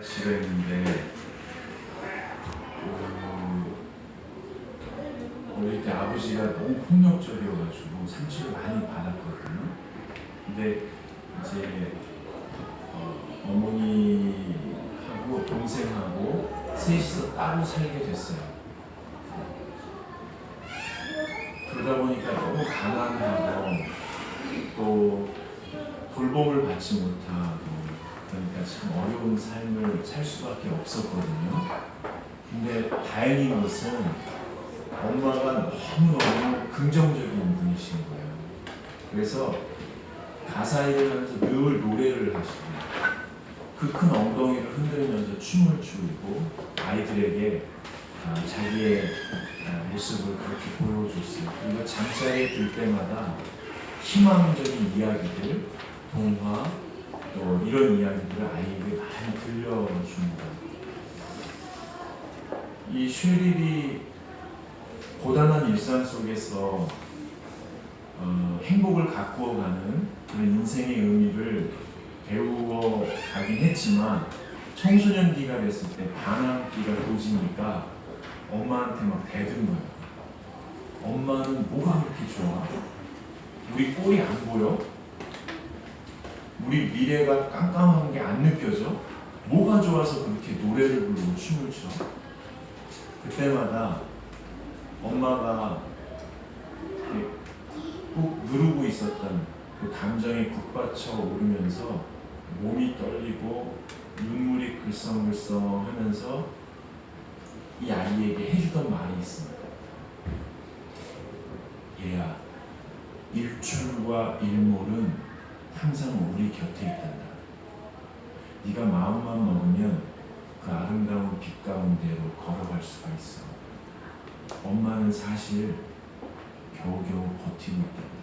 싫어했는데 어릴 때 아버지가 너무 폭력적이어가지고 상처를 많이 받았거든요. 근데 이제 어머니하고 동생하고 셋이서 따로 살게 됐어요. 그러다 보니까 너무 가난하고 또 돌봄을 받지 못하고 그러니까 참 어려운 삶을 살 수밖에 없었거든요. 근데 다행인 것은 엄마가 너무너무 긍정적인 분이신 거예요. 그래서 가사 일을 하면서 늘 노래를 하시고 그 큰 엉덩이를 흔들면서 춤을 추고 아이들에게 자기의 모습을 그렇게 보여줬어요. 그리고 잠자리에 들 때마다 희망적인 이야기들, 동화, 또 이런 이야기들을 아이에게 많이 들려줍니다. 이 쉐릴이 고단한 일상 속에서 행복을 가꾸어가는 그런 인생의 의미를 배우어 가긴 했지만 청소년기가 됐을 때 반항기가 도지니까 엄마한테 막 대든 거예요. 엄마는 뭐가 그렇게 좋아? 우리 꼴이 안 보여? 우리 미래가 깜깜한 게 안 느껴져? 뭐가 좋아서 그렇게 노래를 부르고 춤을 춰? 그때마다 엄마가 꾹 누르고 있었던 그 감정이 북받쳐 오르면서 몸이 떨리고 눈물이 글썽글썽 하면서 이 아이에게 해주던 말이 있습니다. 얘야, 일출과 일몰은 항상 우리 곁에 있단다. 네가 마음만 먹으면 그 아름다운 빛 가운데로 걸어갈 수가 있어. 엄마는 사실 겨우겨우 버티고 있단다.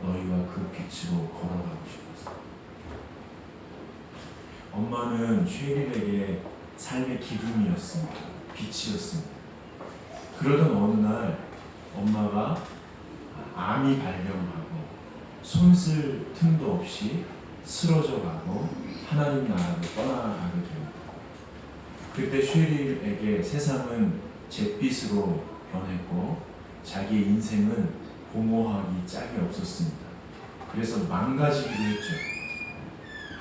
너희와 그 빛으로 걸어가고 싶어서. 엄마는 쉐릴에게 삶의 기둥이었습니다. 빛이었습니다. 그러던 어느 날 엄마가 암이 발병하고 손쓸 틈도 없이 쓰러져가고 하나님 나라로 떠나가게 됩니다. 그때 쉐릴에게 세상은 잿빛으로 변했고 자기의 인생은 공허하기 짝이 없었습니다. 그래서 망가지기도 했죠.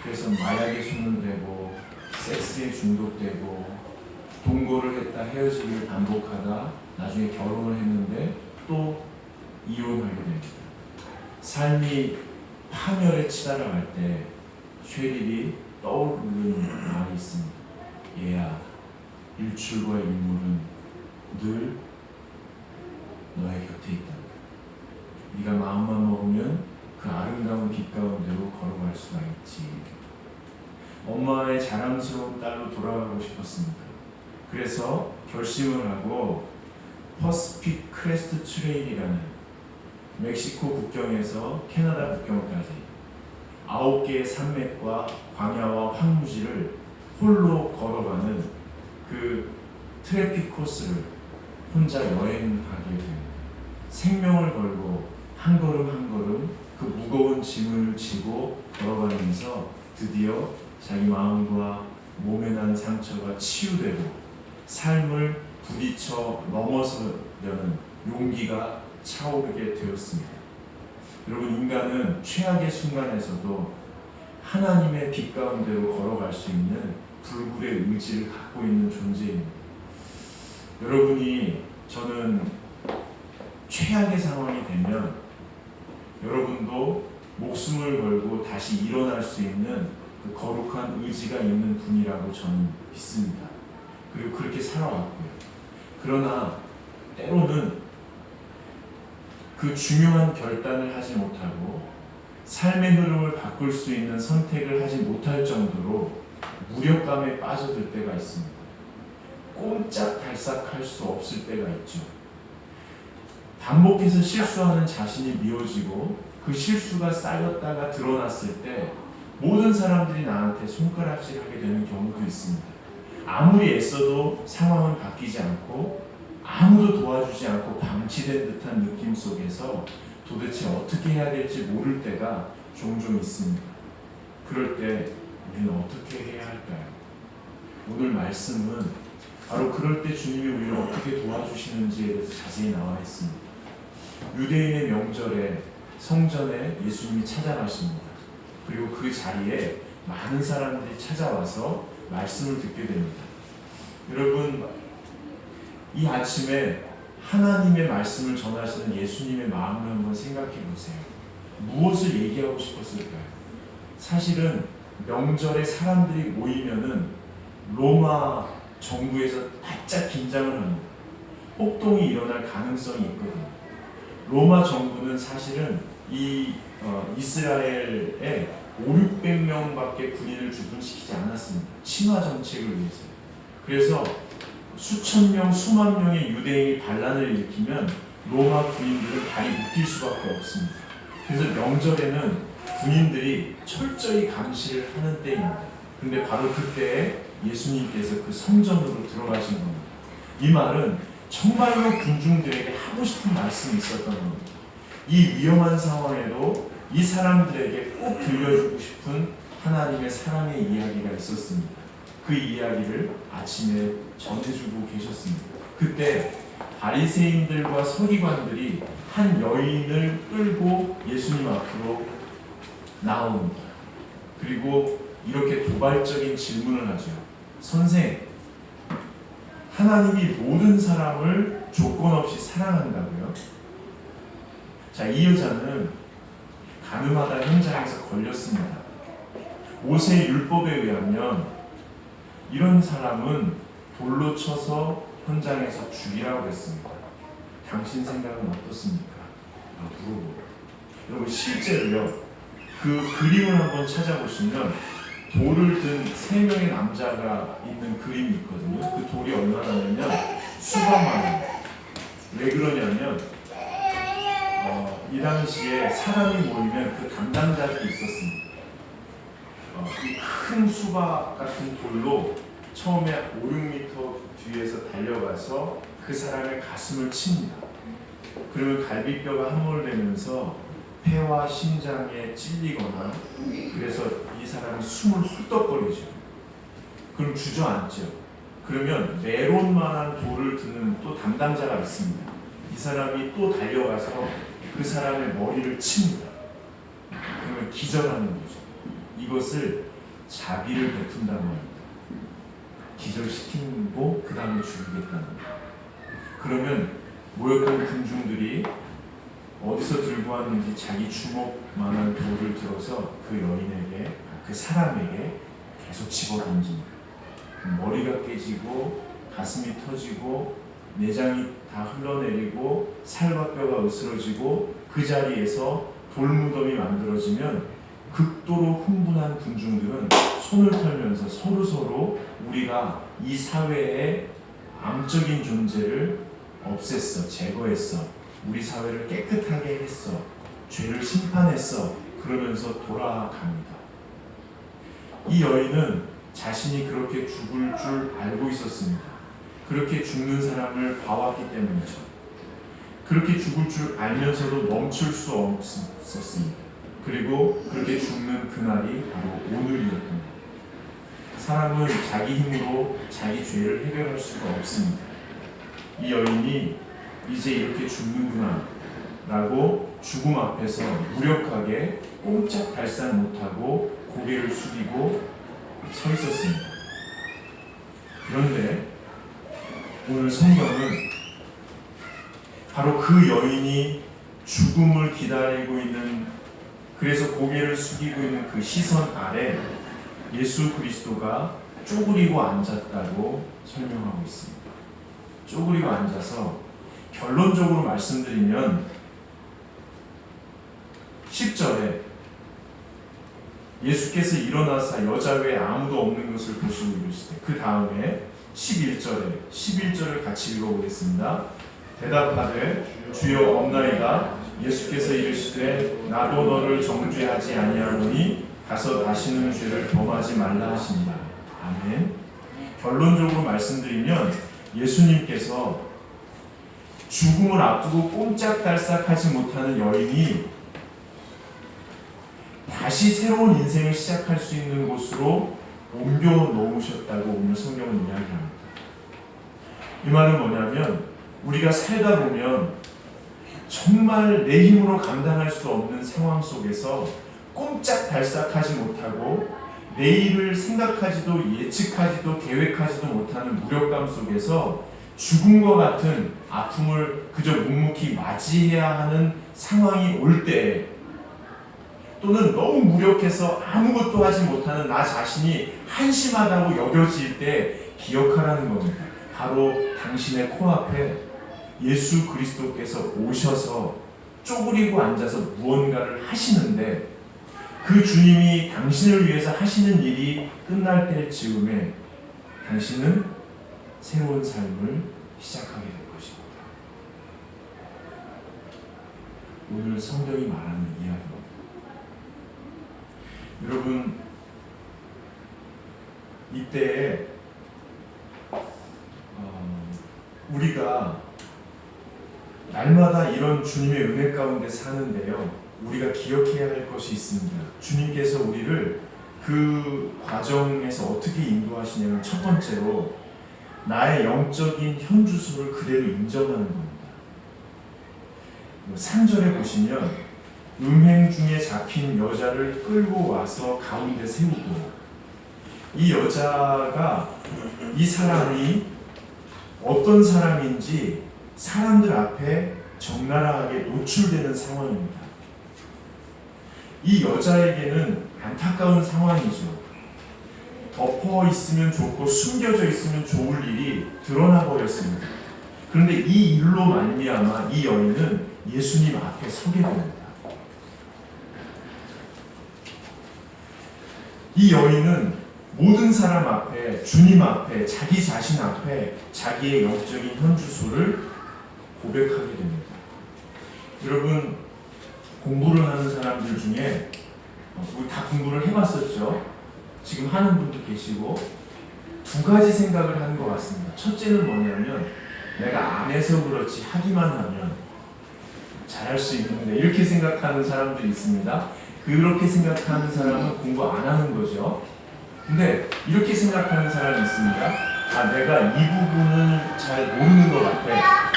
그래서 마약에 손을 대고 섹스에 중독되고 동거를 했다 헤어지기를 반복하다 나중에 결혼을 했는데 또 이혼하게 됩니다. 삶이 파멸에 치달아갈 때 쉐릴이 떠오르는 말이 있습니다. 얘야, 일출과 일몰은 늘 너의 곁에 있다. 네가 마음만 먹으면 그 아름다운 빛 가운데로 걸어갈 수가 있지. 엄마의 자랑스러운 딸로 돌아가고 싶었습니다. 그래서 결심을 하고 퍼시픽 크레스트 트레일이라는 멕시코 국경에서 캐나다 국경까지 9개의 산맥과 광야와 황무지를 홀로 걸어가는 그 트래픽 코스를 혼자 여행하게 됩니다. 생명을 걸고 한 걸음 한 걸음 그 무거운 짐을 지고 걸어가면서 드디어 자기 마음과 몸에 난 상처가 치유되고 삶을 부딪혀 넘어서려는 용기가 차오르게 되었습니다. 여러분, 인간은 최악의 순간에서도 하나님의 빛 가운데로 걸어갈 수 있는 불굴의 의지를 갖고 있는 존재입니다. 여러분이, 저는 최악의 상황이 되면 여러분도 목숨을 걸고 다시 일어날 수 있는 그 거룩한 의지가 있는 분이라고 저는 믿습니다. 그리고 그렇게 살아왔고요. 그러나 때로는 그 중요한 결단을 하지 못하고 삶의 흐름을 바꿀 수 있는 선택을 하지 못할 정도로 무력감에 빠져들 때가 있습니다. 꼼짝달싹할 수 없을 때가 있죠. 반복해서 실수하는 자신이 미워지고 그 실수가 쌓였다가 드러났을 때 모든 사람들이 나한테 손가락질하게 되는 경우도 있습니다. 아무리 애써도 상황은 바뀌지 않고 아무도 도와주지 않고 방치된 듯한 느낌 속에서 도대체 어떻게 해야 될지 모를 때가 종종 있습니다. 그럴 때 우리는 어떻게 해야 할까요? 오늘 말씀은 바로 그럴 때 주님이 우리를 어떻게 도와주시는지에 대해서 자세히 나와 있습니다. 유대인의 명절에 성전에 예수님이 찾아가십니다. 그리고 그 자리에 많은 사람들이 찾아와서 말씀을 듣게 됩니다. 여러분, 이 아침에 하나님의 말씀을 전하시는 예수님의 마음을 한번 생각해 보세요. 무엇을 얘기하고 싶었을까요? 사실은 명절에 사람들이 모이면은 로마 정부에서 바짝 긴장을 합니다. 폭동이 일어날 가능성이 있거든요. 로마 정부는 사실은 이 이스라엘에 500~600명밖에 군인을 주둔시키지 않았습니다. 친화 정책을 위해서. 그래서 수천 명, 수만 명의 유대인이 반란을 일으키면 로마 군인들은 발이 묶일 수밖에 없습니다. 그래서 명절에는 군인들이 철저히 감시를 하는 때입니다. 그런데 바로 그때에 예수님께서 그 성전으로 들어가신 겁니다. 이 말은 정말로 군중들에게 하고 싶은 말씀이 있었던 겁니다. 이 위험한 상황에도 이 사람들에게 꼭 들려주고 싶은 하나님의 사랑의 이야기가 있었습니다. 그 이야기를 아침에 전해주고 계셨습니다. 그때 바리새인들과 서기관들이 한 여인을 끌고 예수님 앞으로 나옵니다. 그리고 이렇게 도발적인 질문을 하죠. 선생, 하나님이 모든 사람을 조건 없이 사랑한다고요? 자, 이 여자는 가늠하다 현장에서 걸렸습니다. 모세 율법에 의하면 이런 사람은 돌로 쳐서 현장에서 죽이라고 했습니다. 당신 생각은 어떻습니까? 물어보고. 여러분, 실제로요, 그 그림을 한번 찾아보시면 돌을 든 3명의 남자가 있는 그림이 있거든요. 그 돌이 얼마나냐면 수박만. 왜 그러냐면 이 당시에 사람이 모이면 그 담당자들이 있었습니다. 이 큰 수박 같은 돌로 처음에 5~6m 뒤에서 달려가서 그 사람의 가슴을 칩니다. 그러면 갈비뼈가 함몰되면서 폐와 심장에 찔리거나, 그래서 이 사람이 숨을 훌떡거리죠. 그럼 주저앉죠. 그러면 메론만한 돌을 드는 또 담당자가 있습니다. 이 사람이 또 달려가서 그 사람의 머리를 칩니다. 그러면 기절하는 거죠. 이것을 자비를 베푼다는 겁니다. 기절시키고 그 다음에 죽이겠다는 겁니다. 그러면 모였던 군중들이 어디서 들고 왔는지 자기 주먹만한 돌을 들어서 그 여인에게, 그 사람에게 계속 집어던집니다. 머리가 깨지고 가슴이 터지고 내장이 다 흘러내리고 살과 뼈가 으스러지고 그 자리에서 돌무덤이 만들어지면 극도로 흥분한 군중들은 손을 털면서 서로서로 우리가 이 사회의 암적인 존재를 없앴어, 제거했어, 우리 사회를 깨끗하게 했어, 죄를 심판했어, 그러면서 돌아갑니다. 이 여인은 자신이 그렇게 죽을 줄 알고 있었습니다. 그렇게 죽는 사람을 봐왔기 때문이죠. 그렇게 죽을 줄 알면서도 멈출 수 없었습니다. 그리고 그렇게 죽는 그날이 바로 오늘이었던 겁니다. 사람은 자기 힘으로 자기 죄를 해결할 수가 없습니다. 이 여인이 이제 이렇게 죽는구나 라고 죽음 앞에서 무력하게 꼼짝달싹 못하고 고개를 숙이고 서 있었습니다. 그런데 오늘 성경은 바로 그 여인이 죽음을 기다리고 있는, 그래서 고개를 숙이고 있는 그 시선 아래 예수 그리스도가 쪼그리고 앉았다고 설명하고 있습니다. 쪼그리고 앉아서 결론적으로 말씀드리면 10절에 예수께서 일어나사 여자 외에 아무도 없는 것을 보시고 이르시되, 그 다음에 11절을 같이 읽어보겠습니다. 대답하되 주여 없나이다. 예수께서 이르시되 나도 너를 정죄하지 아니하노니 가서 다시는 죄를 범하지 말라 하십니다. 아멘. 결론적으로 말씀드리면 예수님께서 죽음을 앞두고 꼼짝달싹하지 못하는 여인이 다시 새로운 인생을 시작할 수 있는 곳으로 옮겨 놓으셨다고 오늘 성경은 이야기합니다. 이 말은 뭐냐면 우리가 살다 보면 정말 내 힘으로 감당할 수 없는 상황 속에서 꼼짝달싹하지 못하고 내일을 생각하지도 예측하지도 계획하지도 못하는 무력감 속에서 죽음과 같은 아픔을 그저 묵묵히 맞이해야 하는 상황이 올 때, 또는 너무 무력해서 아무것도 하지 못하는 나 자신이 한심하다고 여겨질 때 기억하라는 겁니다. 바로 당신의 코앞에 예수 그리스도께서 오셔서 쪼그리고 앉아서 무언가를 하시는데, 그 주님이 당신을 위해서 하시는 일이 끝날 때 즈음에 당신은 새로운 삶을 시작하게 될 것입니다. 오늘 성경이 말하는 이야기입니다. 여러분, 이때에 우리가 날마다 이런 주님의 은혜 가운데 사는데요, 우리가 기억해야 할 것이 있습니다. 주님께서 우리를 그 과정에서 어떻게 인도하시냐면, 첫 번째로 나의 영적인 현주소를 그대로 인정하는 겁니다. 3절에 보시면 음행 중에 잡힌 여자를 끌고 와서 가운데 세우고, 이 여자가, 이 사람이 어떤 사람인지 사람들 앞에 적나라하게 노출되는 상황입니다. 이 여자에게는 안타까운 상황이죠. 덮어 있으면 좋고 숨겨져 있으면 좋을 일이 드러나 버렸습니다. 그런데 이 일로 말미암아 이 여인은 예수님 앞에 서게 됩니다. 이 여인은 모든 사람 앞에, 주님 앞에, 자기 자신 앞에 자기의 영적인 현주소를 고백하게 됩니다. 여러분, 공부를 하는 사람들 중에 우리 다 공부를 해봤었죠. 지금 하는 분도 계시고, 두 가지 생각을 하는 것 같습니다. 첫째는 뭐냐면, 내가 안 해서 그렇지 하기만 하면 잘할 수 있는데, 이렇게 생각하는 사람들이 있습니다. 그렇게 생각하는 사람은 공부 안 하는 거죠. 근데 이렇게 생각하는 사람이 있습니다. 아, 내가 이 부분을 잘 모르는 것 같아.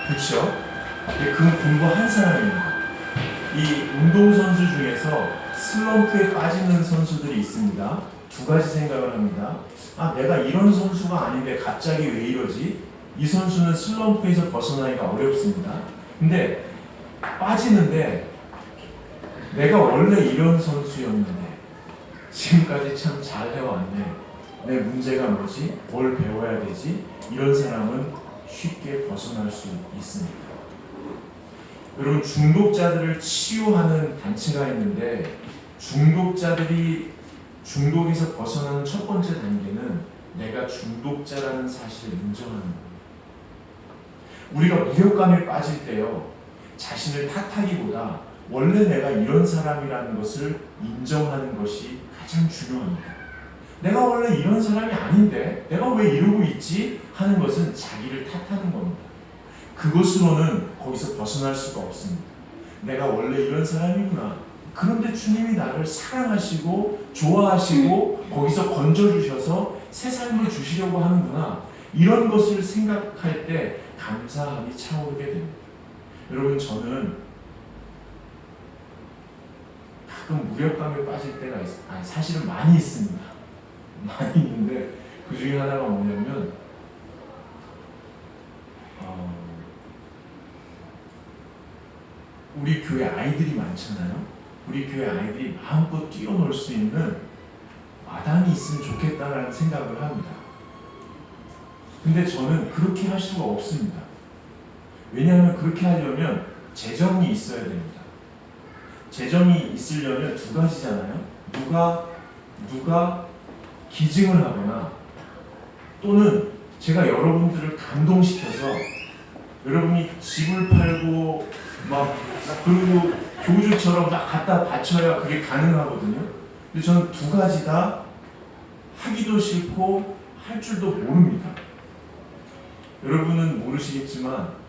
그렇죠? 그건 공부한 사람입니다. 이 운동선수 중에서 슬럼프에 빠지는 선수들이 있습니다. 두 가지 생각을 합니다. 아, 내가 이런 선수가 아닌데 갑자기 왜 이러지? 이 선수는 슬럼프에서 벗어나기가 어렵습니다. 근데 빠지는데, 내가 원래 이런 선수였는데 지금까지 참 잘 해왔네. 내 문제가 뭐지? 뭘 배워야 되지? 이런 사람은 쉽게 벗어날 수 있습니다. 여러분, 중독자들을 치유하는 단체가 있는데, 중독자들이 중독에서 벗어나는 첫 번째 단계는 내가 중독자라는 사실을 인정하는 겁니다. 우리가 무력감에 빠질 때요, 자신을 탓하기보다 원래 내가 이런 사람이라는 것을 인정하는 것이 가장 중요합니다. 내가 원래 이런 사람이 아닌데 내가 왜 이러고 있지? 하는 것은 자기를 탓하는 겁니다. 그것으로는 거기서 벗어날 수가 없습니다. 내가 원래 이런 사람이구나. 그런데 주님이 나를 사랑하시고 좋아하시고 거기서 건져주셔서 새 삶을 주시려고 하는구나. 이런 것을 생각할 때 감사함이 차오르게 됩니다. 여러분, 저는 가끔 무력감에 빠질 때가 사실은 많이 있습니다. 많이 있는데 그 중에 하나가 뭐냐면, 우리 교회 아이들이 많잖아요. 우리 교회 아이들이 마음껏 뛰어놀 수 있는 마당이 있으면 좋겠다라는 생각을 합니다. 근데 저는 그렇게 할 수가 없습니다. 왜냐하면 그렇게 하려면 재정이 있어야 됩니다. 재정이 있으려면 두 가지잖아요. 누가 기증을 하거나, 또는 제가 여러분들을 감동시켜서 여러분이 집을 팔고 그리고 교주처럼 막 갖다 바쳐야 그게 가능하거든요. 근데 저는 두 가지 다 하기도 싫고 할 줄도 모릅니다. 여러분은 모르시겠지만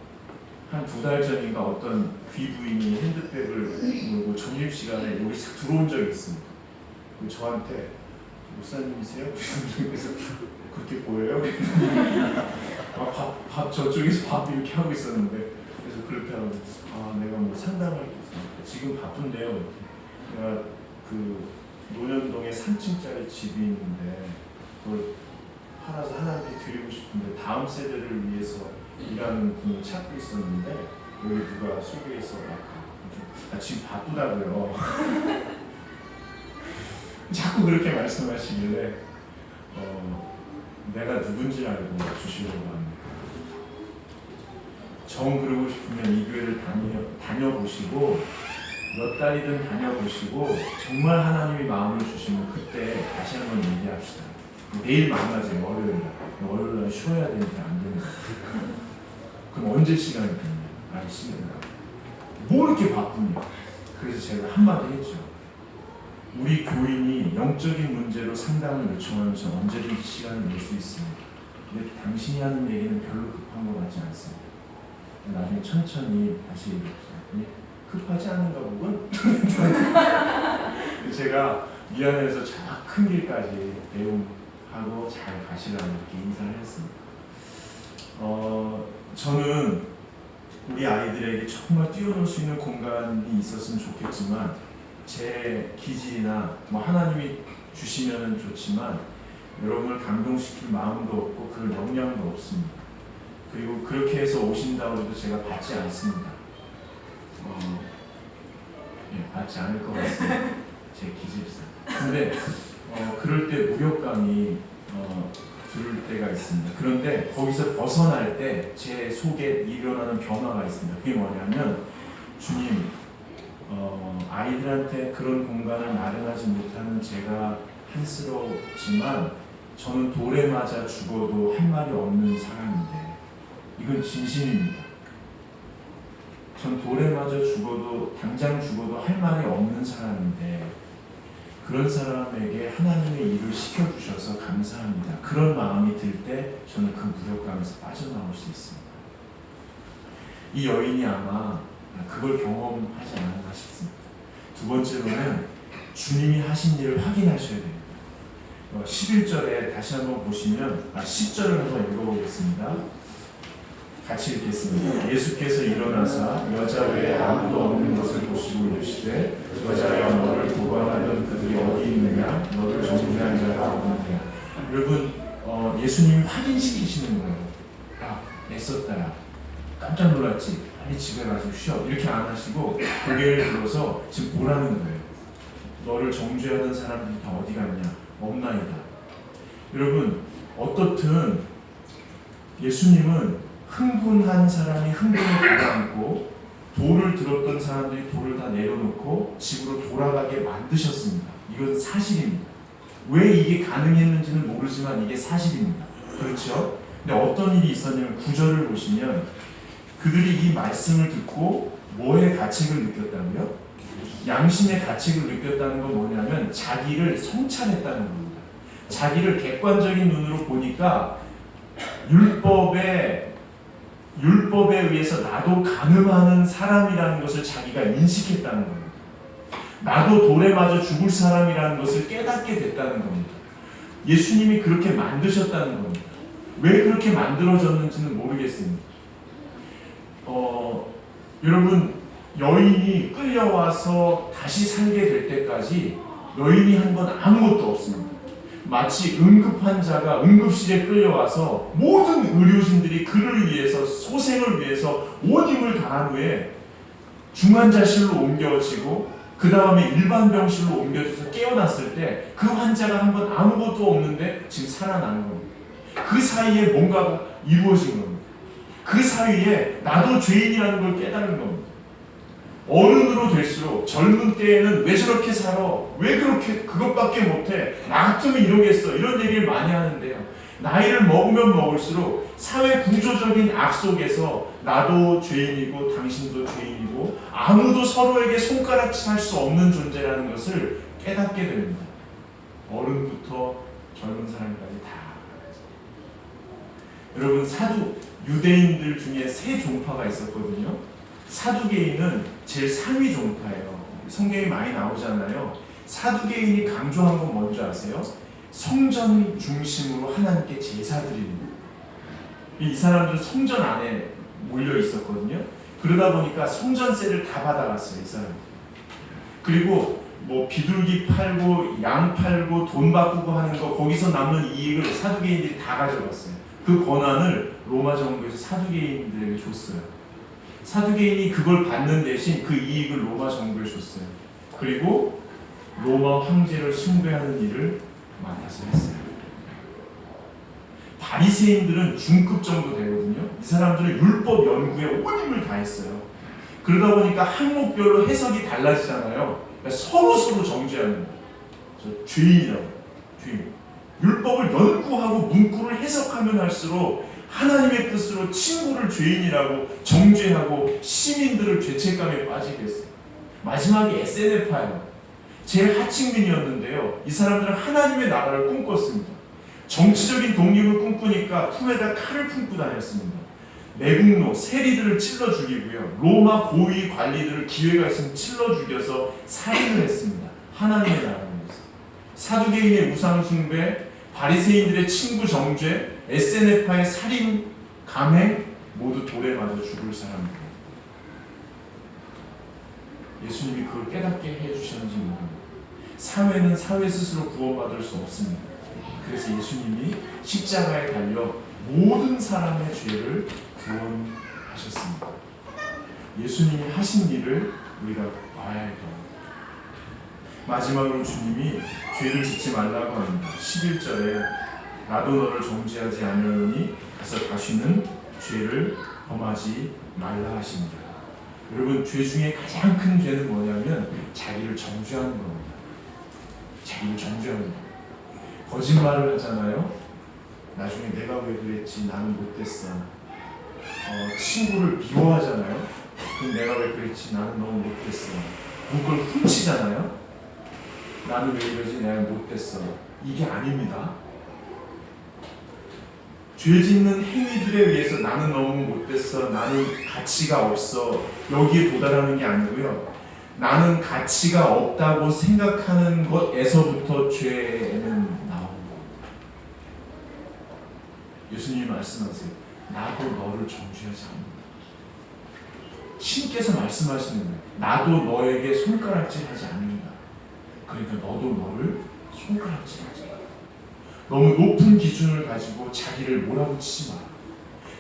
한 2달 전인가 어떤 귀부인이 핸드백을 물고 점심시간에 여기 싹 들어온 적이 있습니다. 저한테 목사님이세요? 그래서 그렇게 보여요? 밥 저쪽에서 밥 이렇게 하고 있었는데 그래서 그렇게 하고 내가 뭐 상담할 게 있어. 지금 바쁜데요. 내가 그 논현동에 3층짜리 집이 있는데 그걸 팔아서 하나님께 드리고 싶은데 다음 세대를 위해서 일하는 분을 찾고 있었는데 여기 누가 소개해서 지금 바쁘다고요. 자꾸 그렇게 말씀하시길래 내가 누군지 알고 주시려고 합니다. 정 그러고 싶으면 이 교회를 다녀보시고 몇 달이든 다녀보시고 정말 하나님이 마음을 주시면 그때 다시 한번 얘기합시다. 내일 만나세요. 월요일날 쉬어야 되니까 안 되니까. 그럼 언제 시간이 되냐? 알겠습니다. 뭐 이렇게 바쁘냐? 그래서 제가 한마디 했죠. 우리 교인이 영적인 문제로 상담을 요청하면 저 언제든지 시간을 낼 수 있습니다. 근데 당신이 하는 얘기는 별로 급한 것 같지 않습니다. 나중에 천천히 다시 얘기합시다. 급하지 않은가 보군? 제가 미안해서 저 큰 길까지 대응하고 잘 가시라고 이렇게 인사를 했습니다. 저는 우리 아이들에게 정말 뛰어놀 수 있는 공간이 있었으면 좋겠지만 제 기질이나 뭐 하나님이 주시면 좋지만 여러분을 감동시킬 마음도 없고 그럴 역량도 없습니다. 그리고 그렇게 해서 오신다고 해도 제가 받지 않습니다. 받지 않을 것 같습니다. 제 기질상. 근데 그럴 때 무력감이 들을 때가 있습니다. 그런데 거기서 벗어날 때 제 속에 일어나는 변화가 있습니다. 그게 뭐냐면 주님 아이들한테 그런 공간을 마련하지 못하는 제가 한스럽지만 저는 돌에 맞아 죽어도 할 말이 없는 사람인데 이건 진심입니다. 전 돌에 맞아 죽어도 당장 죽어도 할 말이 없는 사람인데 그런 사람에게 하나님의 일을 시켜주셔서 감사합니다. 그런 마음이 들 때 저는 그 무력감에서 빠져나올 수 있습니다. 이 여인이 아마 그걸 경험하지 않았나 싶습니다. 두 번째로는 주님이 하신 일을 확인하셔야 됩니다. 11절에 다시 한번 보시면 10절을 한번 읽어보겠습니다. 같이 읽겠습니다. 예수께서 일어나사 여자 외에 아무도 없는 것을 보시고 이르시되 여자여 너를 고발하던 그들이 어디 있느냐 너를 정죄한 자가 없느냐. 여러분 예수님이 확인시키시는 거예요. 애썼다. 깜짝 놀랐지. 빨리 집에 가서 쉬어. 이렇게 안 하시고 고개를 들어서 지금 보라는 거예요. 너를 정죄하던 사람들이 다 어디 갔냐? 없나이다. 여러분 어떻든 예수님은 흥분한 사람이 흥분을 가라앉고 돌을 들었던 사람들이 돌을 다 내려놓고 집으로 돌아가게 만드셨습니다. 이건 사실입니다. 왜 이게 가능했는지는 모르지만 이게 사실입니다. 그렇죠? 근데 어떤 일이 있었냐면 9절을 보시면 그들이 이 말씀을 듣고 뭐의 가책을 느꼈다고요? 양심의 가책을 느꼈다는 건 뭐냐면 자기를 성찰했다는 겁니다. 자기를 객관적인 눈으로 보니까 율법에 의해서 나도 간음하는 사람이라는 것을 자기가 인식했다는 겁니다. 나도 돌에 맞아 죽을 사람이라는 것을 깨닫게 됐다는 겁니다. 예수님이 그렇게 만드셨다는 겁니다. 왜 그렇게 만들어졌는지는 모르겠습니다. 여러분 여인이 끌려와서 다시 살게 될 때까지 여인이 한 건 아무것도 없습니다. 마치 응급환자가 응급실에 끌려와서 모든 의료진들이 그를 위해서 소생을 위해서 온 힘을 다한 후에 중환자실로 옮겨지고 그 다음에 일반 병실로 옮겨져서 깨어났을 때 그 환자가 한 번 아무것도 없는데 지금 살아나는 겁니다. 그 사이에 뭔가가 이루어진 겁니다. 그 사이에 나도 죄인이라는 걸 깨달은 겁니다. 어른으로 될수록 젊은 때에는 왜 저렇게 살아? 왜 그렇게 그것밖에 못해? 나 같으면 이러겠어. 이런 얘기를 많이 하는데요. 나이를 먹으면 먹을수록 사회 구조적인 악 속에서 나도 죄인이고 당신도 죄인이고 아무도 서로에게 손가락질 할 수 없는 존재라는 것을 깨닫게 됩니다. 어른부터 젊은 사람까지 다. 여러분 유대인들 중에 세 종파가 있었거든요. 사두개인은 제일 상위 종파예요. 성경에 많이 나오잖아요. 사두개인이 강조한 건 뭔지 아세요? 성전 중심으로 하나님께 제사 드리는 거예요. 이 사람들은 성전 안에 몰려 있었거든요. 그러다 보니까 성전세를 다 받아갔어요, 이 사람들. 그리고 뭐 비둘기 팔고 양 팔고 돈 바꾸고 하는 거, 거기서 남는 이익을 사두개인들이 다 가져갔어요. 그 권한을 로마 정부에서 사두개인들에게 줬어요. 사두개인이 그걸 받는 대신 그 이익을 로마 정부에 줬어요. 그리고 로마 황제를 숭배하는 일을 맡아서 했어요. 바리새인들은 중급 정도 되거든요. 이 사람들은 율법 연구에 온 힘을 다했어요. 그러다 보니까 항목별로 해석이 달라지잖아요. 그러니까 서로 정죄하는 거예요. 저 죄인이라고. 죄인. 율법을 연구하고 문구를 해석하면 할수록 하나님의 뜻으로 친구를 죄인이라고 정죄하고 시민들을 죄책감에 빠지게 했어요. 마지막에 SNF예요. 제일 하층민이었는데요. 이 사람들은 하나님의 나라를 꿈꿨습니다. 정치적인 독립을 꿈꾸니까 품에다 칼을 품고 다녔습니다. 매국노, 세리들을 찔러 죽이고요. 로마 고위 관리들을 기회가 있으면 찔러 죽여서 살인을 했습니다. 하나님의 나라를 위해서. 사두개인의 우상 숭배, 바리새인들의 친구 정죄, SNF파의 살인, 감행 모두 돌에 맞아 죽을 사람들. 예수님이 그걸 깨닫게 해주셨는지 모릅니다. 사회는 사회 스스로 구원받을 수 없습니다. 그래서 예수님이 십자가에 달려 모든 사람의 죄를 구원하셨습니다. 예수님이 하신 일을 우리가 봐야 할 겁니다. 마지막으로 주님이 죄를 짓지 말라고 합니다. 11절에 나도 너를 정죄하지 아니하노니 가서 다시는 죄를 범하지 말라 하십니다. 여러분, 죄 중에 가장 큰 죄는 뭐냐면 자기를 정죄하는 겁니다. 자기를 정죄하는 겁니다. 거짓말을 하잖아요. 나중에 내가 왜 그랬지, 나는 못됐어. 친구를 미워하잖아요. 그럼 내가 왜 그랬지, 나는 너무 못됐어. 누굴 훔치잖아요. 나는 왜 이러지, 내가 못됐어. 이게 아닙니다. 죄 짓는 행위들에 의해서 나는 너무 못됐어, 나는 가치가 없어, 여기에 도달하는 게 아니고요. 나는 가치가 없다고 생각하는 것에서부터 죄는 나오는 겁니다. 예수님이 말씀하세요. 나도 너를 정죄하지 않는다. 신께서 말씀하시는 거예요. 나도 너에게 손가락질하지 않는다. 그러니까 너도 너를 손가락질하지 마. 너무 높은 기준을 가지고 자기를 몰아붙이지 마라.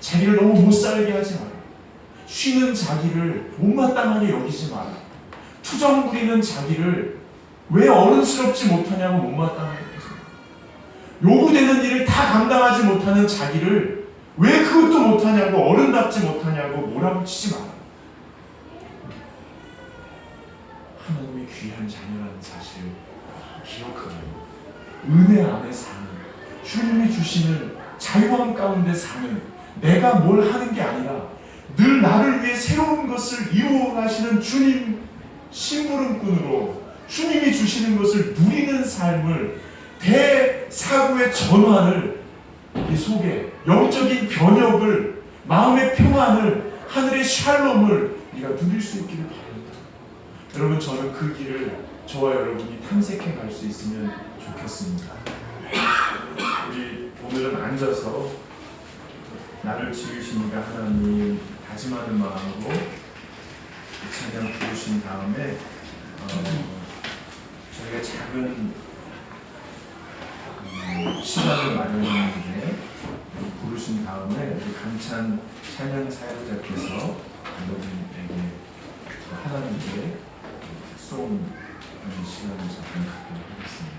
자기를 너무 못살게 하지 마라. 쉬는 자기를 못마땅하게 여기지 마라. 투정 부리는 자기를 왜 어른스럽지 못하냐고 못마땅하게 하지 마라. 요구되는 일을 다 감당하지 못하는 자기를 왜 그것도 못하냐고, 어른답지 못하냐고 몰아붙이지 마라. 하나님의 귀한 자녀라는 사실을 기억하고 은혜 안에 사는, 주님이 주시는 자유함 가운데 사는, 내가 뭘 하는 게 아니라 늘 나를 위해 새로운 것을 이루어가시는 주님 심부름꾼으로 주님이 주시는 것을 누리는 삶을, 대사고의 전환을, 이 속에 영적인 변혁을, 마음의 평안을, 하늘의 샬롬을 네가 누릴 수 있기를 바랍니다. 여러분, 저는 그 길을 저와 여러분이 탐색해 갈 수 있으면 좋겠습니다. 우리 오늘은 앉아서 나를 지으시니까 하나님 다짐하는 마음으로 찬양 부르신 다음에 저희가 작은 시간을 마련했는데 부르신 다음에 우리 감찬 찬양 사역자께서 여러분에게 하나님께 송 시간을 잠깐 갖도록 하겠습니다.